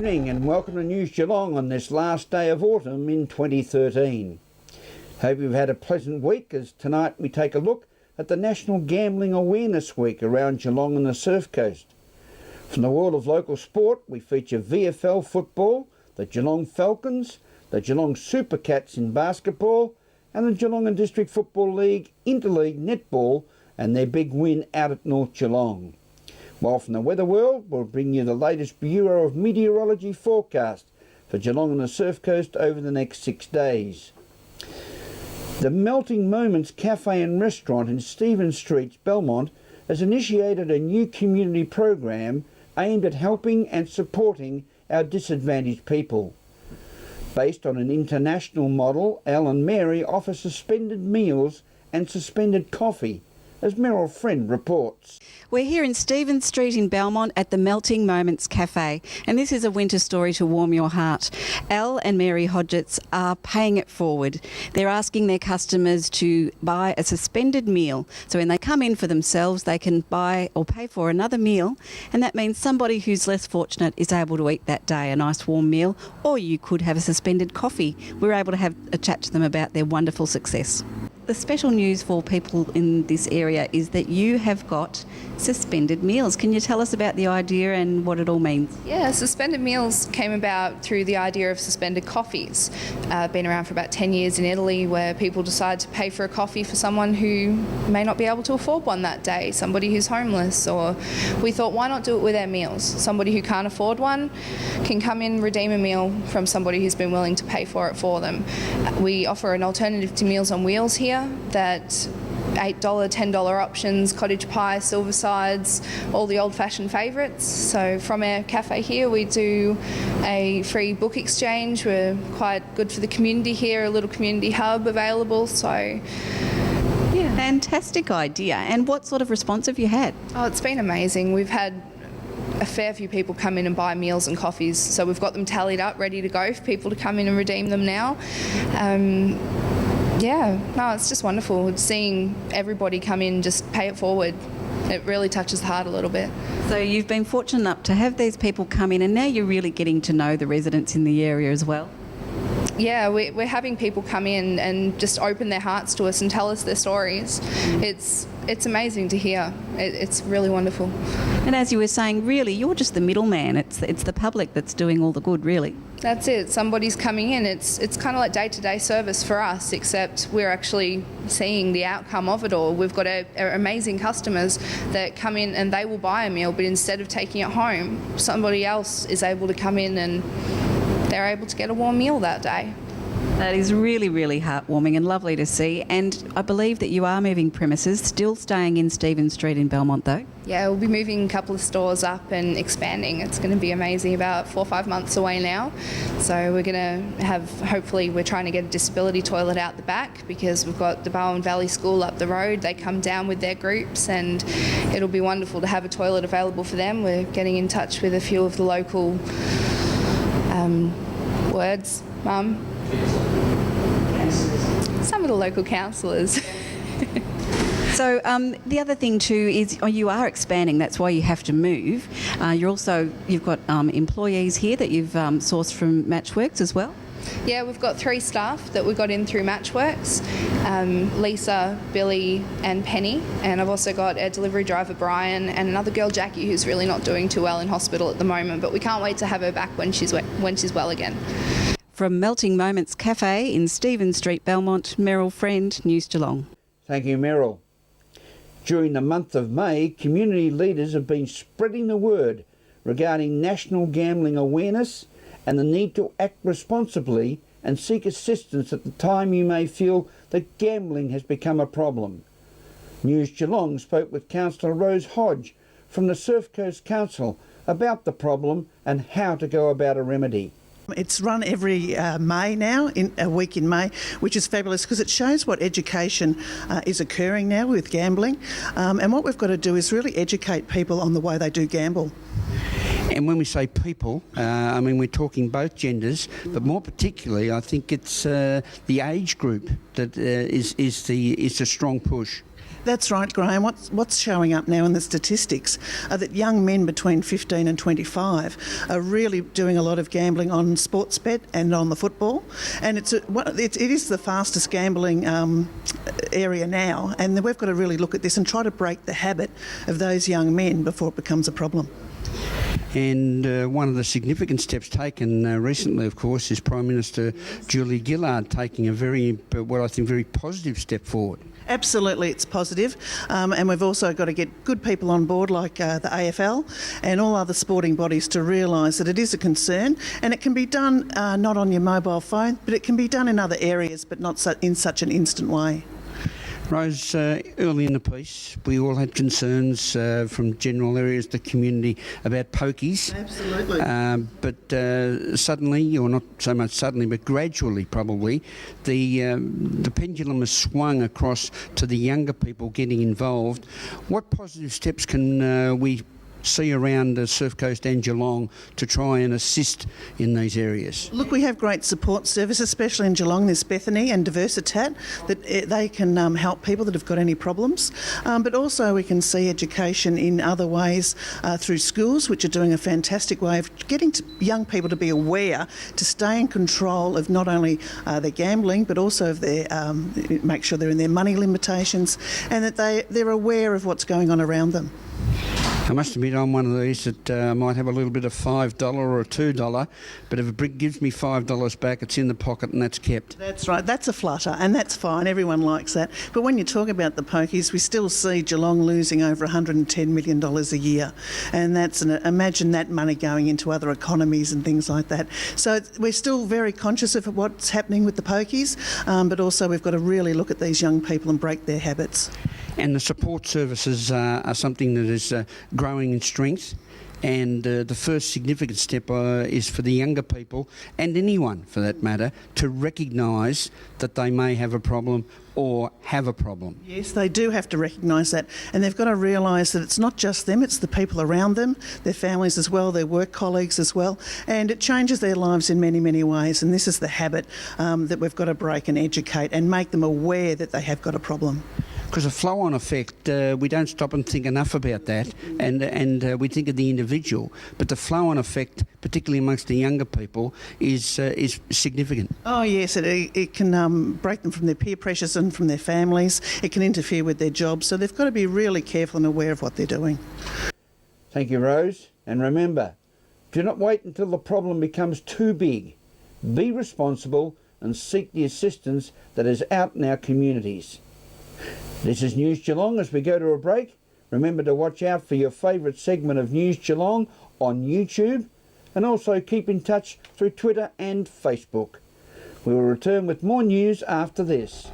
evening and welcome to News Geelong on this last day of autumn in 2013. Hope you've had a pleasant week, as tonight we take a look at the National Gambling Awareness Week around Geelong and the Surf Coast. From the world of local sport, we feature VFL football, the Geelong Falcons, the Geelong Super Cats in basketball, and the Geelong and District Football League Interleague Netball and their big win out at North Geelong. While from the weather world, we'll bring you the latest Bureau of Meteorology forecast for Geelong and the Surf Coast over the next 6 days. The Melting Moments Cafe and Restaurant in Stephen Street, Belmont, has initiated a new community program aimed at helping and supporting our disadvantaged people. Based on an international model, Al and Mary offer suspended meals and suspended coffee, as Meryl Friend reports. We're here in Stephen Street in Belmont at the Melting Moments Cafe, and this is a winter story to warm your heart. Al and Mary Hodgetts are paying it forward. They're asking their customers to buy a suspended meal, so when they come in for themselves they can buy or pay for another meal, and that means somebody who's less fortunate is able to eat that day a nice warm meal, or you could have a suspended coffee. We're able to have a chat to them about their wonderful success. The special news for people in this area is that you have got suspended meals. Can you tell us about the idea and what it all means? Yeah, suspended meals came about through the idea of suspended coffees. Been around for about 10 years in Italy, where people decide to pay for a coffee for someone who may not be able to afford one that day, somebody who's homeless, or we thought, why not do it with our meals? Somebody who can't afford one can come in, redeem a meal from somebody who's been willing to pay for it for them. We offer an alternative to Meals on Wheels here that $8, $10 options, cottage pie, silver sides, all the old-fashioned favourites. So from our cafe here we do a free book exchange. We're quite good for the community here, a little community hub available. So yeah. Fantastic idea. And what sort of response have you had? Oh, it's been amazing. We've had a fair few people come in and buy meals and coffees, so we've got them tallied up, ready to go for people to come in and redeem them now. Yeah, no, it's just wonderful seeing everybody come in, just pay it forward. It really touches the heart a little bit. So you've been fortunate enough to have these people come in, and now you're really getting to know the residents in the area as well. Yeah, we're having people come in and just open their hearts to us and tell us their stories. It's amazing to hear. It's really wonderful. And as you were saying, really, you're just the middleman. It's the public that's doing all the good, really. That's it. Somebody's coming in. It's kind of like day-to-day service for us, except we're actually seeing the outcome of it all. We've got amazing customers that come in and they will buy a meal, but instead of taking it home, somebody else is able to come in and they're able to get a warm meal that day. That is really, really heartwarming and lovely to see. And I believe that you are moving premises, still staying in Stephen Street in Belmont though. Yeah, we'll be moving a couple of stores up and expanding. It's going to be amazing, about 4 or 5 months away now. So we're going to have, hopefully we're trying to get a disability toilet out the back, because we've got the Barwon Valley School up the road. They come down with their groups and it'll be wonderful to have a toilet available for them. We're getting in touch with a few of the local some of the local councillors. So the other thing too is you are expanding. That's why you have to move. You've got employees here that you've sourced from Matchworks as well. Yeah, we've got 3 staff that we got in through Matchworks, Lisa, Billy and Penny, and I've also got a delivery driver, Brian, and another girl, Jackie, who's really not doing too well in hospital at the moment, but we can't wait to have her back when she's well again. From Melting Moments Cafe in Stephen Street, Belmont, Meryl Friend, News Geelong. Thank you, Meryl. During the month of May, community leaders have been spreading the word regarding national gambling awareness and the need to act responsibly and seek assistance at the time you may feel that gambling has become a problem. News Geelong spoke with Councillor Rose Hodge from the Surf Coast Council about the problem and how to go about a remedy. It's run every May now, a week in May, which is fabulous because it shows what education is occurring now with gambling. And what we've got to do is really educate people on the way they do gamble. And when we say people, I mean we're talking both genders, but more particularly I think it's the age group that is the strong push. That's right, Graham. What's showing up now in the statistics are that young men between 15 and 25 are really doing a lot of gambling on sports bet and on the football. And it is the fastest gambling area now. And we've got to really look at this and try to break the habit of those young men before it becomes a problem. And one of the significant steps taken recently, of course, is Prime Minister Julia Gillard taking a very positive step forward. Absolutely, it's positive. And we've also got to get good people on board like the AFL and all other sporting bodies to realise that it is a concern, and it can be done not on your mobile phone, but it can be done in other areas, but not in such an instant way. Rose, early in the piece, we all had concerns from general areas of the community about pokies. Absolutely. But suddenly, or not so much suddenly, but gradually probably, the pendulum has swung across to the younger people getting involved. What positive steps can we see around the Surf Coast and Geelong to try and assist in these areas? Look, we have great support services, especially in Geelong. There's Bethany and Diversitat that they can help people that have got any problems. But also we can see education in other ways through schools, which are doing a fantastic way of getting young people to be aware, to stay in control of not only their gambling, but also of their make sure they're in their money limitations, and that they're aware of what's going on around them. I must admit I'm one of these that might have a little bit of $5 or a $2, but if a brick gives me $5 back, it's in the pocket and that's kept. That's right. That's a flutter, and that's fine. Everyone likes that. But when you talk about the pokies, we still see Geelong losing over $110 million a year, and imagine that money going into other economies and things like that. So we're still very conscious of what's happening with the pokies, but also we've got to really look at these young people and break their habits. And the support services are something that is growing in strength, and the first significant step is for the younger people, and anyone for that matter, to recognise that they may have a problem or have a problem. Yes, they do have to recognise that, and they've got to realise that it's not just them, it's the people around them, their families as well, their work colleagues as well, and it changes their lives in many, many ways, and this is the habit that we've got to break and educate and make them aware that they have got a problem. Because a flow-on effect, we don't stop and think enough about that, and we think of the individual, but the flow-on effect, particularly amongst the younger people, is significant. Oh yes, it can break them from their peer pressures and from their families. It can interfere with their jobs, so they've got to be really careful and aware of what they're doing. Thank you, Rose. And remember, do not wait until the problem becomes too big. Be responsible and seek the assistance that is out in our communities. This is News Geelong. As we go to a break, remember to watch out for your favourite segment of News Geelong on YouTube, and also keep in touch through Twitter and Facebook. We will return with more news after this.